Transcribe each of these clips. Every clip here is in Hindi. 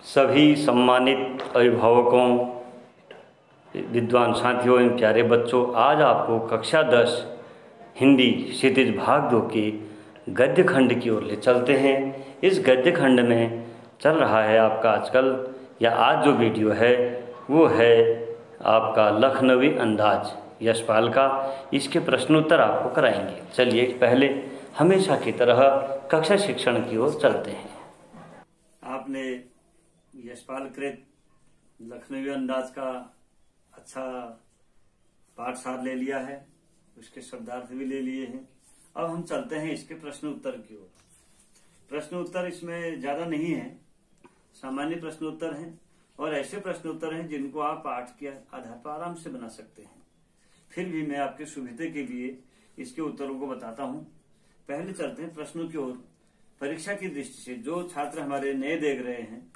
सभी सम्मानित अभिभावकों, विद्वान साथियों एवं प्यारे बच्चों, आज आपको कक्षा 10 हिंदी क्षितिज भाग 2 के गद्य खंड की ओर ले चलते हैं। इस गद्य खंड में चल रहा है आपका आजकल या आज जो वीडियो है वो है आपका लखनवी अंदाज यशपाल का। इसके प्रश्नोत्तर आपको कराएंगे। चलिए पहले हमेशा की तरह कक्षा शिक्षण की ओर चलते हैं। आपने यशपाल कृत लखनवी अंदाज का अच्छा पाठ सार ले लिया है, उसके शब्दार्थ भी ले लिए हैं। अब हम चलते हैं इसके प्रश्न उत्तर की ओर। प्रश्न उत्तर इसमें ज्यादा नहीं है, सामान्य प्रश्न उत्तर हैं और ऐसे प्रश्न उत्तर हैं जिनको आप पाठ के आधार पर आराम से बना सकते हैं। फिर भी मैं आपके सुविधा के लिए इसके उत्तरों को बताता हूं। पहले चलते हैं प्रश्नों की ओर। परीक्षा की दृष्टि से जो छात्र हमारे नए देख रहे हैं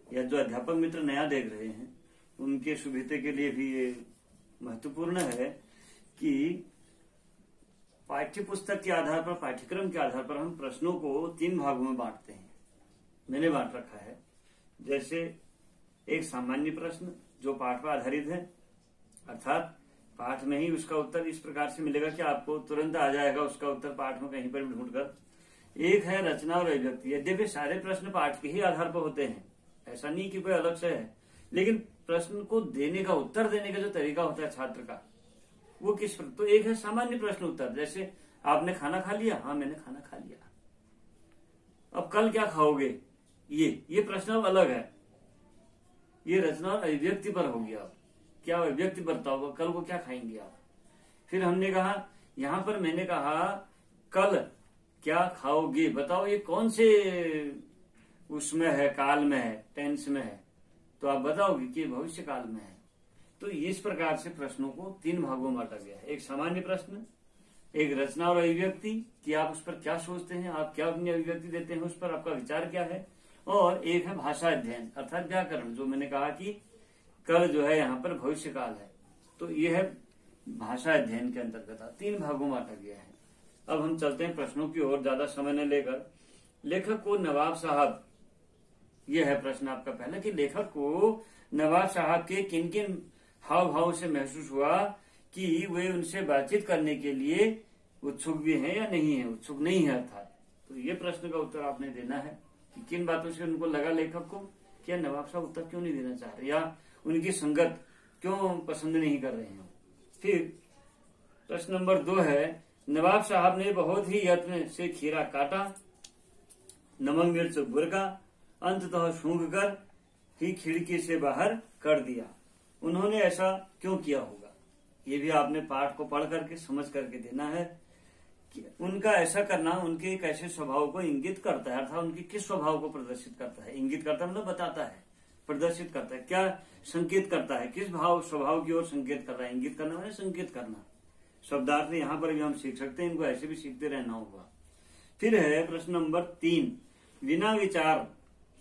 या जो अध्यापक मित्र नया देख रहे हैं, उनके सुविधा के लिए भी ये महत्वपूर्ण है कि पाठ्य पुस्तक के आधार पर, पाठ्यक्रम के आधार पर हम प्रश्नों को 3 भागों में बांटते हैं। मैंने बांट रखा है, जैसे एक सामान्य प्रश्न जो पाठ पर आधारित है, अर्थात पाठ में ही उसका उत्तर इस प्रकार से मिलेगा कि आपको तुरंत आ जाएगा उसका उत्तर पाठ में कहीं पर भी ढूंढकर। एक है रचना और अभिव्यक्ति। यद्यपि सारे प्रश्न पाठ के ही आधार पर होते हैं, ऐसा नहीं कि कोई अलग से है, लेकिन प्रश्न को देने का, उत्तर देने का जो तरीका होता है छात्र का, वो किस प्रकार। तो एक है सामान्य प्रश्न उत्तर, जैसे आपने खाना खा लिया? हाँ, मैंने खाना खा लिया। अब कल क्या खाओगे? ये प्रश्न अब अलग है। ये रचना और अभिव्यक्ति पर हो गया। क्या अभिव्यक्ति बताओ, कल को क्या खाएंगे आप? फिर हमने कहा, यहां पर मैंने कहा कल क्या खाओगे, बताओ ये कौन से उसमें है, काल में है, टेंस में है, तो आप बताओगे कि भविष्य काल में है। तो इस प्रकार से प्रश्नों को 3 भागों में बांटा गया है। एक सामान्य प्रश्न, एक रचना और अभिव्यक्ति कि आप उस पर क्या सोचते हैं, आप क्या अपनी अभिव्यक्ति देते हैं, उस पर आपका विचार क्या है, और एक है भाषा अध्ययन अर्थात व्याकरण, जो मैंने कहा कि कल जो है यहाँ पर भविष्य काल है, तो ये है भाषा अध्ययन के अंतर्गत 3 भागों में बांटा गया है। अब हम चलते हैं प्रश्नों की ओर, ज्यादा समय न लेकर। लेखक को नवाब साहब, यह है प्रश्न आपका पहला, कि लेखक को नवाब साहब के किन किन हाव भाव से महसूस हुआ कि वे उनसे बातचीत करने के लिए उत्सुक भी हैं या नहीं है, उत्सुक नहीं है अर्थात। तो ये प्रश्न का उत्तर आपने देना है कि किन बातों से उनको लगा लेखक को, क्या नवाब साहब उत्तर क्यों नहीं देना चाह रहे या उनकी संगत क्यों पसंद नहीं कर रहे हैं। फिर प्रश्न नंबर 2 है, नवाब साहब ने बहुत ही यत्न से खीरा काटा, नमक मिर्च बुरका, अंततः सूंघ कर ही खिड़की से बाहर कर दिया। उन्होंने ऐसा क्यों किया होगा? ये भी आपने पाठ को पढ़ करके समझ करके देना है कि उनका ऐसा करना उनके एक ऐसे स्वभाव को इंगित करता है, अर्थात उनके किस स्वभाव को प्रदर्शित करता है। इंगित करता मतलब बताता है, प्रदर्शित करता है, क्या संकेत करता है, किस भाव स्वभाव की ओर संकेत कर रहा है। इंगित करना मतलब संकेत करना। शब्दार्थ यहाँ पर भी हम सीख सकते हैं, इनको ऐसे भी सीखते रहना होगा। फिर है प्रश्न नंबर 3, बिना विचार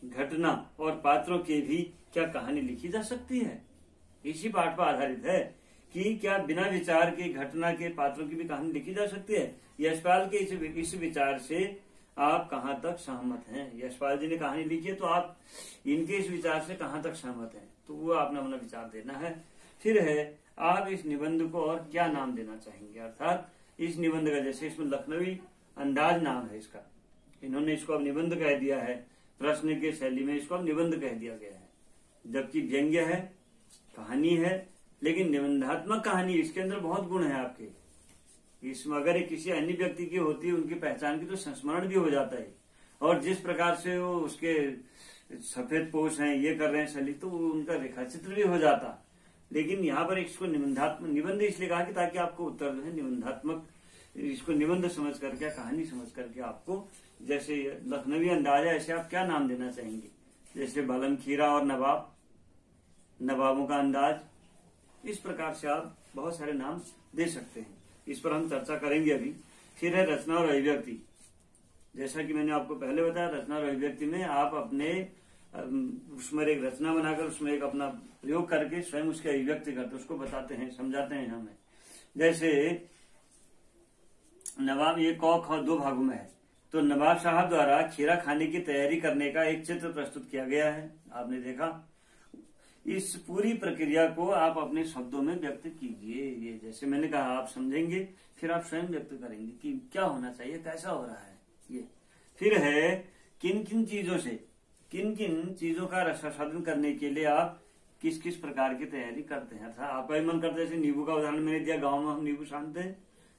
घटना और पात्रों की भी क्या कहानी लिखी जा सकती है? इसी पाठ पर आधारित है कि क्या बिना विचार के घटना के पात्रों की भी कहानी लिखी जा सकती है। यशपाल के इस विचार से आप कहां तक सहमत हैं? यशपाल जी ने कहानी लिखी है, तो आप इनके इस विचार से कहां तक सहमत हैं, तो वो आपने अपना विचार देना है। फिर है, आप इस निबंध को और क्या नाम देना चाहेंगे, अर्थात इस निबंध का, जैसे इसमें लखनवी अंदाज नाम है इसका, इन्होंने इसको अब निबंध कह दिया है, प्रश्न के शैली में इसको अब निबंध कह दिया गया है। जबकि व्यंग्य है, कहानी है, लेकिन निबंधात्मक कहानी, इसके अंदर बहुत गुण है आपके। इसमें अगर एक किसी अन्य व्यक्ति की होती है, उनकी पहचान की, तो संस्मरण भी हो जाता है, और जिस प्रकार से वो उसके सफेद पोष हैं, ये कर रहे हैं शैली, तो उनका रेखा चित्र भी हो जाता। लेकिन यहाँ पर इसको निबंध इसलिए कहा कि ताकि आपको उत्तर जो है निबंधात्मक, इसको निबंध समझ करके, कहानी समझ करके आपको, जैसे लखनवी अंदाज है, ऐसे आप क्या नाम देना चाहेंगे, जैसे बालम खीरा और नवाब, नवाबों का अंदाज, इस प्रकार से आप बहुत सारे नाम दे सकते हैं। इस पर हम चर्चा करेंगे अभी। फिर है रचना और अभिव्यक्ति। जैसा कि मैंने आपको पहले बताया, रचना और अभिव्यक्ति में आप अपने उसमें एक रचना बनाकर उसमें एक अपना प्रयोग करके स्वयं उसकी अभिव्यक्ति करते, उसको बताते हैं, समझाते हैं हमें। जैसे नवाब, ये क ख 2 भागों में है। तो नवाब साहब द्वारा खीरा खाने की तैयारी करने का एक चित्र प्रस्तुत किया गया है, आपने देखा। इस पूरी प्रक्रिया को आप अपने शब्दों में व्यक्त कीजिए। ये जैसे मैंने कहा, आप समझेंगे फिर आप स्वयं व्यक्त करेंगे कि क्या होना चाहिए, कैसा हो रहा है ये। फिर है किन किन चीजों का रसास्वादन करने के लिए आप किस किस प्रकार की तैयारी करते हैं। अर्थात आपका भी मन करता है, जैसे नींबू का उदाहरण मैंने दिया, गाँव में हम नींबू छानते हैं,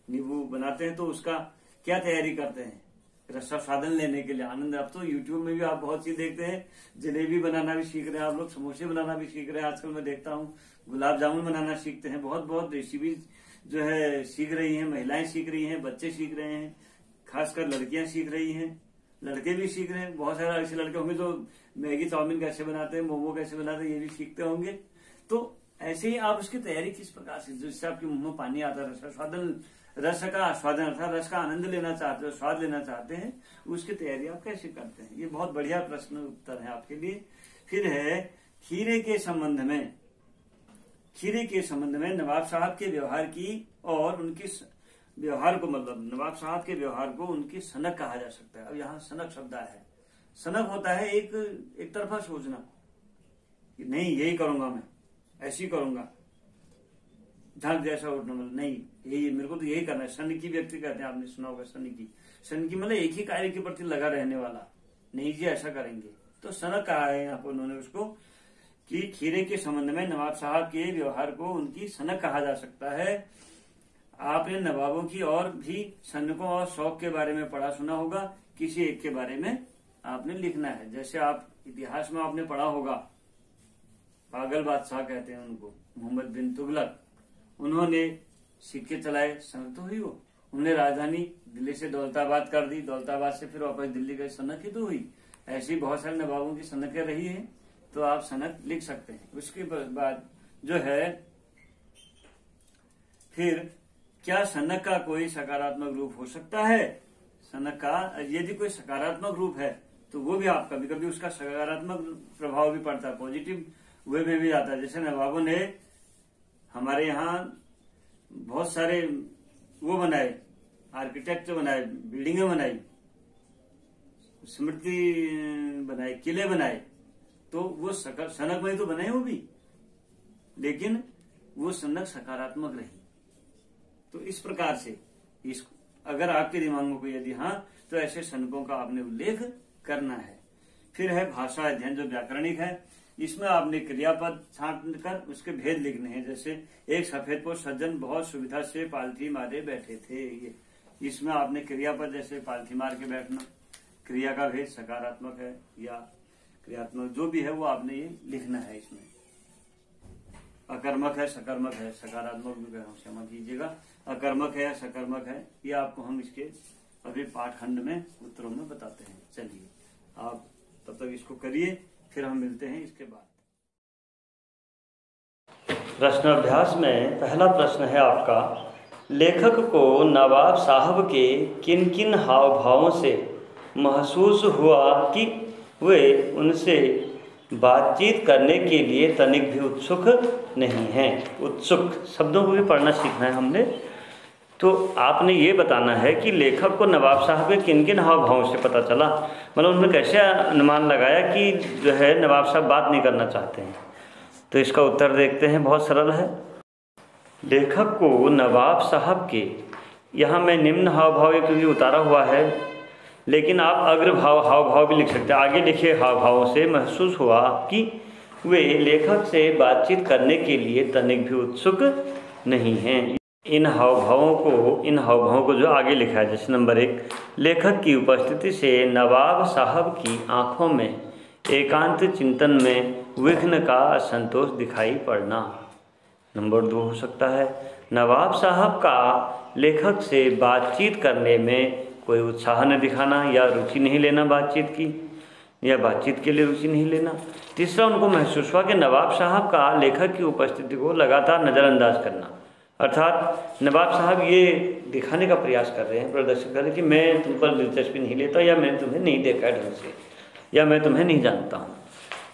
नींबू बनाते हैं, तो उसका क्या तैयारी करते हैं रसास्वादन लेने के लिए, आनंद। अब तो यूट्यूब में भी आप बहुत चीज देखते हैं, जलेबी बनाना भी सीख रहे हैं आप लोग, समोसे बनाना भी सीख रहे हैं, आजकल मैं देखता हूँ गुलाब जामुन बनाना सीखते हैं, बहुत बहुत रेसिपी जो है सीख रही हैं, महिलाएं सीख रही हैं, बच्चे सीख रहे हैं, खासकर लड़कियां सीख रही हैं, लड़के भी सीख रहे हैं। बहुत सारे ऐसे लड़के होंगे जो मैगी चाउमीन कैसे बनाते हैं, मोमो कैसे बनाते हैं, ये भी सीखते होंगे। तो ऐसे ही आप उसकी तैयारी किस प्रकार से, जिससे आपके मुंह में पानी आता है, रस का आस्वादन अर्थात रस का आनंद लेना चाहते हो, स्वाद लेना चाहते हैं, उसकी तैयारी आप कैसे करते हैं। ये बहुत बढ़िया प्रश्न उत्तर है आपके लिए। फिर है खीरे के संबंध में नवाब साहब के व्यवहार की और उनकी व्यवहार को, मतलब नवाब साहब के व्यवहार को उनकी सनक कहा जा सकता है। अब यहाँ सनक शब्द है, सनक होता है एक तरफा सोचना कि नहीं यही करूंगा, मैं ऐसी करूंगा, झट जैसा उठना, मतलब नहीं यही मेरे को तो यही करना है। सनकी व्यक्ति कहते हैं, आपने सुना होगा सनकी मतलब एक ही कार्य के प्रति लगा रहने वाला, नहीं जी ऐसा करेंगे, तो सनक कहा है यहाँ पर उन्होंने उसको, कि खीरे के संबंध में नवाब साहब के व्यवहार को उनकी सनक कहा जा सकता है। आपने नवाबों की और भी सनकों और शौक के बारे में पढ़ा सुना होगा, किसी एक के बारे में आपने लिखना है। जैसे आप इतिहास में आपने पढ़ा होगा, पागल बादशाह कहते हैं उनको, मोहम्मद बिन तुगलक, उन्होंने सिक्के चलाए, सनक तो हुई वो। उन्होंने राजधानी दिल्ली से दौलताबाद कर दी, दौलताबाद से फिर वापस दिल्ली गए, सनक ही तो हुई। ऐसी बहुत सारे नवाबों की सनकें रही है, तो आप सनक लिख सकते हैं। उसके बाद जो है, फिर क्या सनक का कोई सकारात्मक रूप हो सकता है। सनक का यदि कोई सकारात्मक रूप है तो वो भी आप कभी कभी उसका सकारात्मक प्रभाव भी पड़ता है, पॉजिटिव वे में भी आता है। जैसे नवाबों ने हमारे यहाँ बहुत सारे वो बनाए, आर्किटेक्ट बनाए, बिल्डिंगें बनाई, स्मृति बनाए, किले बनाए, तो वो सनक में तो बने वो भी, लेकिन वो सनक सकारात्मक रही। तो इस प्रकार से अगर आपके दिमाग में कोई यदि हाँ, तो ऐसे सनकों का आपने उल्लेख करना है। फिर है भाषा अध्ययन, जो व्याकरणिक है, इसमें आपने क्रियापद छांट कर उसके भेद लिखने हैं। जैसे एक सफेद पोश सज्जन बहुत सुविधा से पालथी मारे बैठे थे, ये इसमें आपने क्रियापद जैसे पालथी मार के बैठना, क्रिया का भेद सकारात्मक है या क्रियात्मक, जो भी है वो आपने ये लिखना है। इसमें अकर्मक है, सकर्मक है, सकारात्मक भी क्षमा कीजिएगा, अकर्मक है या सकर्मक है, ये आपको हम इसके अभी पाठखंड में उत्तरों में बताते हैं। चलिए आप तब तक इसको करिए, फिर हम मिलते हैं इसके बाद। प्रश्न अभ्यास में पहला प्रश्न है आपका, लेखक को नवाब साहब के किन किन हाव भावों से महसूस हुआ कि वे उनसे बातचीत करने के लिए तनिक भी उत्सुक नहीं हैं। उत्सुक शब्दों को भी पढ़ना सीखना है हमने। तो आपने ये बताना है कि लेखक को नवाब साहब के किन किन हाव भावों से पता चला, मतलब उन्होंने कैसे अनुमान लगाया कि जो है नवाब साहब बात नहीं करना चाहते हैं। तो इसका उत्तर देखते हैं, बहुत सरल है। लेखक को नवाब साहब के, यहाँ मैं निम्न हाव भाव क्योंकि उतारा हुआ है, लेकिन आप अग्र भाव हाव भाव भी लिख सकते हैं। आगे लिखे हाव भावों से महसूस हुआ कि वे लेखक से बातचीत करने के लिए तनिक भी उत्सुक नहीं हैं। इन हाव भावों को जो आगे लिखा है, जैसे नंबर 1, लेखक की उपस्थिति से नवाब साहब की आंखों में एकांत चिंतन में विघ्न का असंतोष दिखाई पड़ना। नंबर 2 हो सकता है, नवाब साहब का लेखक से बातचीत करने में कोई उत्साह न दिखाना या रुचि नहीं लेना बातचीत की, या बातचीत के लिए रुचि नहीं लेना। तीसरा, उनको महसूस हुआ कि नवाब साहब का लेखक की उपस्थिति को लगातार नज़रअंदाज करना, अर्थात नवाब साहब ये दिखाने का प्रयास कर रहे हैं, प्रदर्शन कर रहे हैं कि मैं तुम पर दिलचस्पी नहीं लेता, या मैंने तुम्हें नहीं देखा है ढंग से, या मैं तुम्हें नहीं जानता हूँ।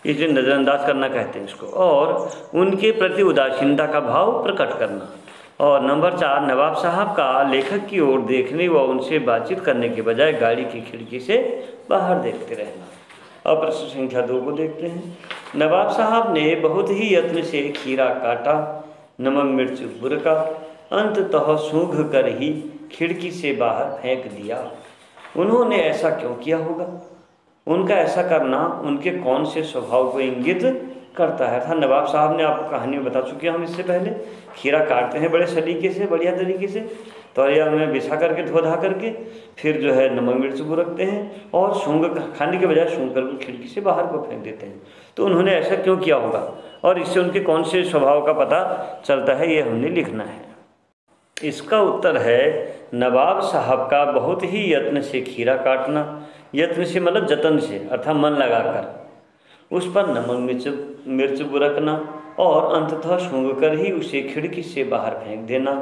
इसलिए नज़रअंदाज करना कहते हैं इसको। और उनके प्रति उदासीनता का भाव प्रकट करना, और नंबर 4, नवाब साहब का लेखक की ओर देखने व उनसे बातचीत करने के बजाय गाड़ी की खिड़की से बाहर देखते रहना। अब प्रश्न संख्या 2 को देखते हैं। नवाब साहब ने बहुत ही यत्न से खीरा काटा, नमक मिर्च बुरका, अंततः सूंघ कर ही खिड़की से बाहर फेंक दिया। उन्होंने ऐसा क्यों किया होगा? उनका ऐसा करना उनके कौन से स्वभाव को इंगित करता है? था नवाब साहब ने आपको कहानी में बता चुके हैं हम इससे पहले। खीरा काटते हैं बड़े सलीके से, बढ़िया तरीके से, तौलिया में बिछा करके धो धा करके, फिर जो है नमक मिर्च बुरकते हैं और सूंघ खाने के बजाय सूंघ कर खिड़की से बाहर को फेंक देते हैं। तो उन्होंने ऐसा क्यों किया होगा और इससे उनके कौन से स्वभाव का पता चलता है, ये हमने लिखना है। इसका उत्तर है नवाब साहब का बहुत ही यत्न से खीरा काटना। यत्न से मतलब जतन से, अर्थात मन लगाकर, उस पर नमक मिर्च बुरकना और अंततः सूंघकर ही उसे खिड़की से बाहर फेंक देना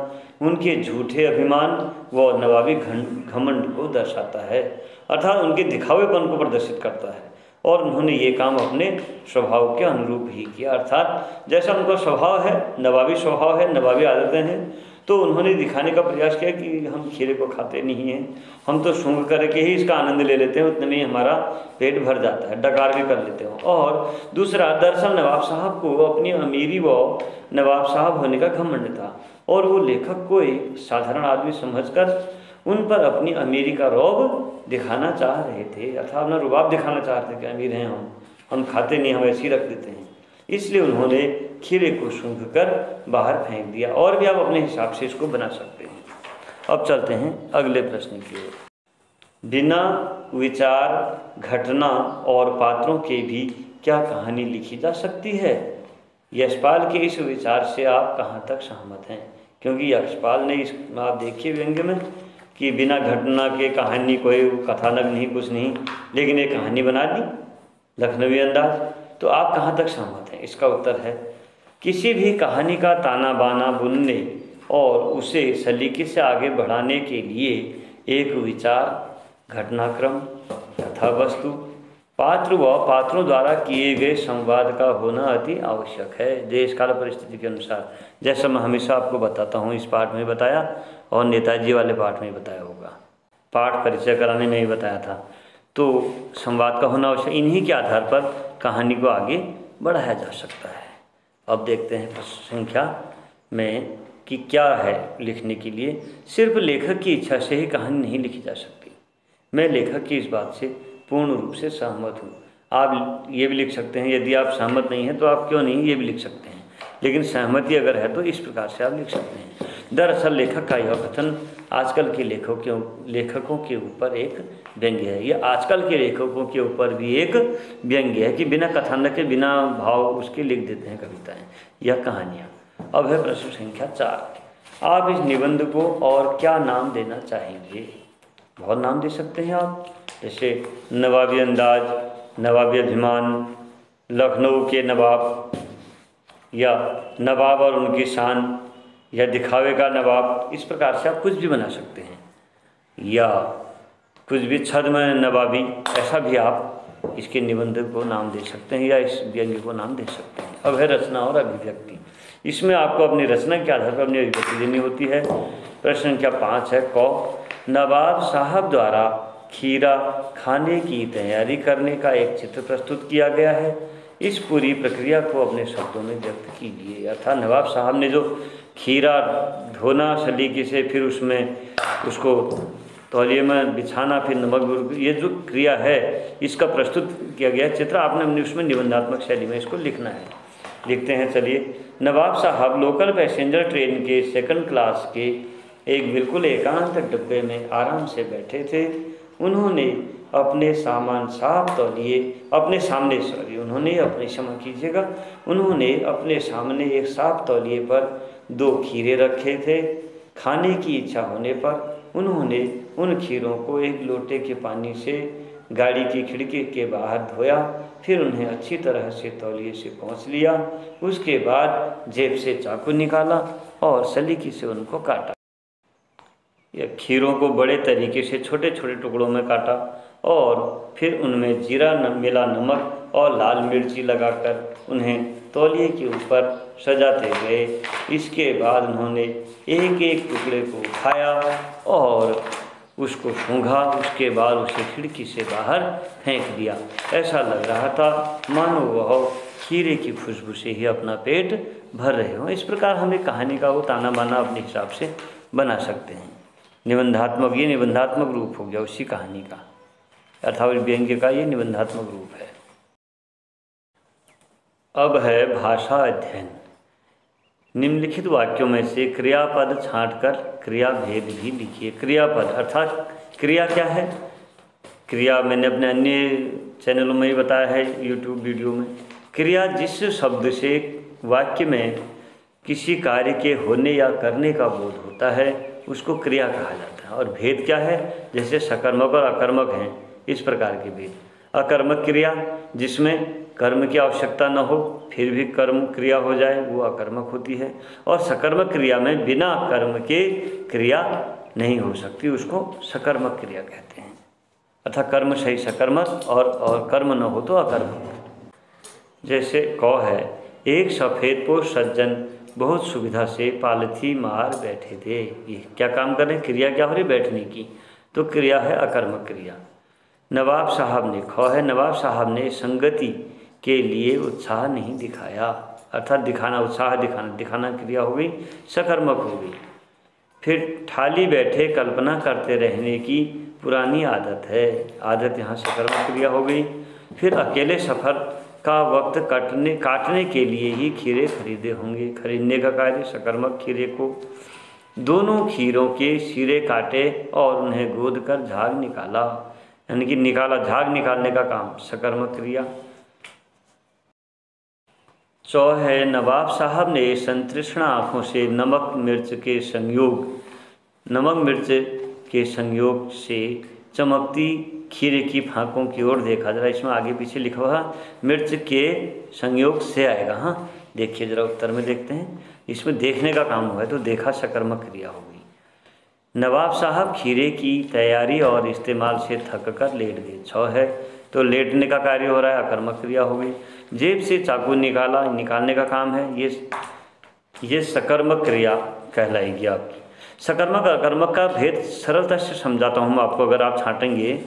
उनके झूठे अभिमान व नवाबी घमंड को दर्शाता है, अर्थात उनके दिखावेपन को प्रदर्शित करता है। और उन्होंने ये काम अपने स्वभाव के अनुरूप ही किया, अर्थात जैसा उनका स्वभाव है, नवाबी स्वभाव है, नवाबी आदतें हैं, तो उन्होंने दिखाने का प्रयास किया कि हम खीरे को खाते नहीं हैं, हम तो सूंघ करके ही इसका आनंद ले लेते हैं, उतने में ही हमारा पेट भर जाता है, डकार भी कर लेते हो। और दूसरा, दरअसल नवाब साहब को अपनी अमीरी व नवाब साहब होने का घमंड था और वो लेखक को एक साधारण आदमी समझकर उन पर अपनी अमीरी का रौब दिखाना चाह रहे थे, अर्थात अपना रुबाब दिखाना चाहते थे कि अमीर हैं हम खाते नहीं, हम ऐसे ही रख देते हैं। इसलिए उन्होंने खीरे को सूंघकर बाहर फेंक दिया। और भी आप अपने हिसाब से इसको बना सकते हैं। अब चलते हैं अगले प्रश्न की ओर। बिना विचार, घटना और पात्रों के भी क्या कहानी लिखी जा सकती है? यशपाल के इस विचार से आप कहाँ तक सहमत हैं? क्योंकि यशपाल ने इस, आप देखिए व्यंग्य में, कि बिना घटना के कहानी, कोई कथानक नहीं, कुछ नहीं, लेकिन एक कहानी बना दी लखनवी अंदाज। तो आप कहाँ तक सहमत हैं? इसका उत्तर है किसी भी कहानी का ताना बाना बुनने और उसे सलीके से आगे बढ़ाने के लिए एक विचार, घटनाक्रम, कथा वस्तु, पात्र व पात्रों द्वारा किए गए संवाद का होना अति आवश्यक है, देश काल परिस्थिति के अनुसार। जैसा मैं हमेशा आपको बताता हूँ, इस पाठ में बताया और नेताजी वाले पाठ में बताया होगा, पाठ परिचय कराने में ही बताया था। तो संवाद का होना आवश्यक, इन्हीं के आधार पर कहानी को आगे बढ़ाया जा सकता है। अब देखते हैं प्रश्न संख्या में कि क्या है लिखने के लिए। सिर्फ लेखक की इच्छा से ही कहानी नहीं लिखी जा सकती। मैं लेखक की इस बात से पूर्ण रूप से सहमत हूँ। आप ये भी लिख सकते हैं, यदि आप सहमत नहीं हैं तो आप क्यों नहीं, ये भी लिख सकते हैं, लेकिन सहमति अगर है तो इस प्रकार से आप लिख सकते हैं। दरअसल लेखक का यह कथन आजकल के लेखकों के ऊपर एक व्यंग्य है। यह आजकल के लेखकों के ऊपर भी एक व्यंग्य है कि बिना कथानक के, बिना भाव उसके लिख देते हैं कविताएं या कहानियाँ। अब है प्रश्न संख्या 4। आप इस निबंध को और क्या नाम देना चाहेंगे? बहुत नाम दे सकते हैं आप, जैसे नवाबी अंदाज, नवाबी अभिमान, लखनऊ के नवाब, या नवाब और उनकी शान, या दिखावे का नवाब। इस प्रकार से आप कुछ भी बना सकते हैं, या कुछ भी छद्म नवाबी, ऐसा भी आप इसके निबंध को नाम दे सकते हैं या इस व्यंग्य को नाम दे सकते हैं। अब है रचना और अभिव्यक्ति। इसमें आपको अपनी रचना के आधार पर अपनी अभिव्यक्ति देनी होती है। प्रश्न संख्या 5 है क। नवाब साहब द्वारा खीरा खाने की तैयारी करने का एक चित्र प्रस्तुत किया गया है। इस पूरी प्रक्रिया को अपने शब्दों में व्यक्त कीजिए। अर्थात नवाब साहब ने जो खीरा धोना सलीके से, फिर उसमें उसको तौलिए में बिछाना, फिर नमक, ये जो क्रिया है इसका प्रस्तुत किया गया चित्र, आपने उसमें निबंधात्मक शैली में इसको लिखना है। लिखते हैं, चलिए। नवाब साहब लोकल पैसेंजर ट्रेन के 2nd क्लास के एक बिल्कुल एकांत डिब्बे में आराम से बैठे थे। उन्होंने अपने सामने एक साफ तौलिए पर 2 खीरे रखे थे। खाने की इच्छा होने पर उन्होंने उन खीरों को एक लोटे के पानी से गाड़ी की खिड़की के बाहर धोया, फिर उन्हें अच्छी तरह से तौलिए से पोंछ लिया। उसके बाद जेब से चाकू निकाला और सलीके से उनको काटा। या खीरों को बड़े तरीके से छोटे छोटे टुकड़ों में काटा और फिर उनमें जीरा मिला नमक और लाल मिर्ची लगाकर उन्हें तौलिए के ऊपर सजाते गए। इसके बाद उन्होंने एक एक टुकड़े को उठाया और उसको सूंघा, उसके बाद उसे खिड़की से बाहर फेंक दिया। ऐसा लग रहा था मानो वह खीरे की खुशबू से ही अपना पेट भर रहे हों। इस प्रकार हम एक कहानी का वो ताना बाना अपने हिसाब से बना सकते हैं। निबंधात्मक, ये निबंधात्मक रूप हो गया उसी कहानी का, अर्थात व्यंग्य का ये निबंधात्मक रूप है। अब है भाषा अध्ययन। निम्नलिखित वाक्यों में से क्रियापद छांटकर क्रिया भेद भी लिखिए। क्रियापद अर्थात क्रिया क्या है? क्रिया मैंने अपने अन्य चैनलों में ही बताया है, यूट्यूब वीडियो में। क्रिया जिस शब्द से वाक्य में किसी कार्य के होने या करने का बोध होता है उसको क्रिया कहा जाता है। और भेद क्या है? जैसे सकर्मक और अकर्मक हैं, इस प्रकार के भेद। अकर्मक क्रिया जिसमें कर्म की आवश्यकता न हो फिर भी कर्म क्रिया हो जाए, वो अकर्मक होती है। और सकर्मक क्रिया में बिना कर्म के क्रिया नहीं हो सकती, उसको सकर्मक क्रिया कहते हैं। अर्थात कर्म सही सकर्मक और कर्म न हो तो अकर्मक। जैसे कौ है, एक सफ़ेद पोश सज्जन बहुत सुविधा से पालथी मार बैठे थे। ये क्या काम कर रहे हैं? क्रिया क्या हो रही? बैठने की, तो क्रिया है अकर्मक क्रिया। नवाब साहब ने, खौ है, नवाब साहब ने संगति के लिए उत्साह नहीं दिखाया। अर्थात दिखाना, उत्साह दिखाना क्रिया हो गई, सकर्मक हो गई। फिर ठाली बैठे कल्पना करते रहने की पुरानी आदत है। आदत यहाँ सकर्मक क्रिया हो गई। फिर अकेले सफ़र का वक्त काटने के लिए ही खीरे खरीदे होंगे। खरीदने का कार्य सकर्मक, खीरे को दोनों खीरों के सिरे काटे और उन्हें गोद कर झाग निकाला, यानी कि निकाला, झाग निकालने का काम सकर्मक क्रिया। चौ है, नवाब साहब ने संतृष्ण आँखों से नमक मिर्च के संयोग से चमकती खीरे की फांकों की ओर देखा। जरा इसमें आगे पीछे लिखा हुआ मिर्च के संयोग से आएगा। हाँ, देखिए जरा उत्तर में देखते हैं, इसमें देखने का काम हुआ है तो देखा सकर्मक क्रिया हो गई। नवाब साहब खीरे की तैयारी और इस्तेमाल से थक कर लेट गए। छौ है, तो लेटने का कार्य हो रहा है, अकर्मक क्रिया हो गई। जेब से चाकू निकालने का काम है, ये सकर्मक क्रिया कहलाएगी आपकी। सकर्मक अकर्मक का भेद सरलता से समझाता हूँ आपको। अगर आप छांटेंगे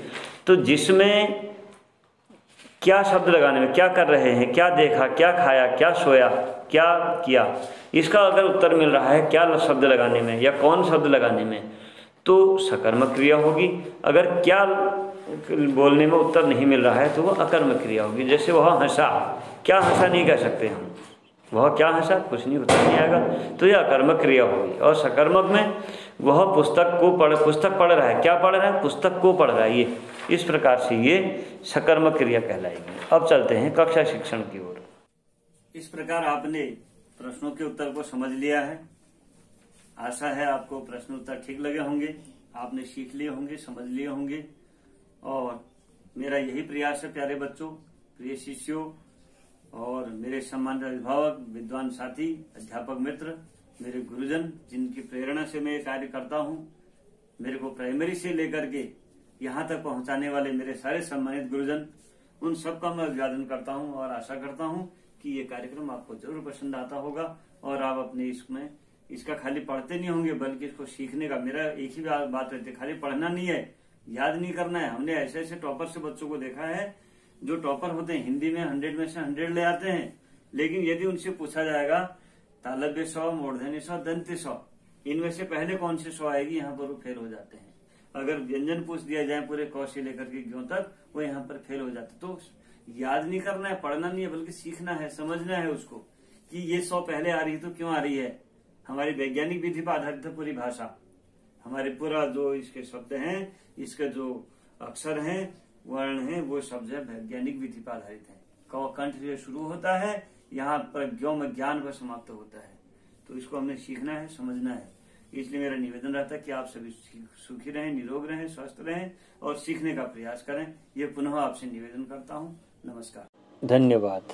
तो जिसमें क्या शब्द लगाने में, क्या कर रहे हैं, क्या देखा, क्या खाया, क्या सोया, क्या किया, इसका अगर उत्तर मिल रहा है क्या शब्द लगाने में या कौन शब्द लगाने में, तो सकर्मक क्रिया होगी। अगर क्या बोलने में उत्तर नहीं मिल रहा है तो वह अकर्मक क्रिया होगी। जैसे वह हंसा, क्या हंसा नहीं कह सकते हम, वह क्या हंसा, कुछ नहीं, उत्तर नहीं आएगा, तो यह अकर्मक क्रिया होगी। और सकर्मक में वह पुस्तक पढ़ रहा है, क्या पढ़ रहा है, पुस्तक को पढ़ रहा है, ये इस प्रकार से ये सकर्मक क्रिया कहलाएगी। अब चलते हैं कक्षा शिक्षण की ओर। इस प्रकार आपने प्रश्नों के उत्तर को समझ लिया है। आशा है आपको प्रश्न उत्तर ठीक लगे होंगे, आपने सीख लिए होंगे, समझ लिए होंगे। और मेरा यही प्रयास है प्यारे बच्चों, प्रिय शिष्यों और मेरे सम्मानित अभिभावक, विद्वान साथी, अध्यापक मित्र, मेरे गुरुजन, जिनकी प्रेरणा से मैं ये कार्य करता हूँ, मेरे को प्राइमरी से लेकर के यहाँ तक पहुँचाने वाले मेरे सारे सम्मानित गुरुजन, उन सबका मैं अभिवादन करता हूँ और आशा करता हूँ कि ये कार्यक्रम आपको जरूर पसंद आता होगा और आप अपने इसमें इसका खाली पढ़ते नहीं होंगे बल्कि इसको सीखने का, मेरा एक ही बात रहती है, खाली पढ़ना नहीं है, याद नहीं करना है। हमने ऐसे ऐसे टॉपर से बच्चों को देखा है जो टॉपर होते हैं, हिंदी में 100 में से 100 ले आते हैं, लेकिन यदि उनसे पूछा जाएगा तालव्य 100, मूर्धन्य 100, दंत्य 100, इनमें से पहले कौन सी 100 आएगी, यहाँ पर वो फेल हो जाते हैं। अगर व्यंजन पूछ दिया जाए पूरे क से लेकर के ज्यों तक, वो यहाँ पर फेल हो जाते। तो याद नहीं करना है, पढ़ना नहीं है, बल्कि सीखना है, समझना है उसको कि ये 100 पहले आ रही है तो क्यों आ रही है। हमारी वैज्ञानिक विधि पर आधारित है पूरी भाषा, हमारे पूरा जो इसके शब्द हैं, इसके जो अक्षर हैं, वर्ण हैं, वो शब्द है वैज्ञानिक विधि पर आधारित है। क कंठ से शुरू होता है, यहाँ पर ज्ञो में ज्ञान पर समाप्त होता है। तो इसको हमने सीखना है, समझना है। इसलिए मेरा निवेदन रहता है कि आप सभी सुखी रहें, निरोग रहें, स्वस्थ रहें और सीखने का प्रयास करें। ये पुनः आपसे निवेदन करता हूँ। नमस्कार, धन्यवाद।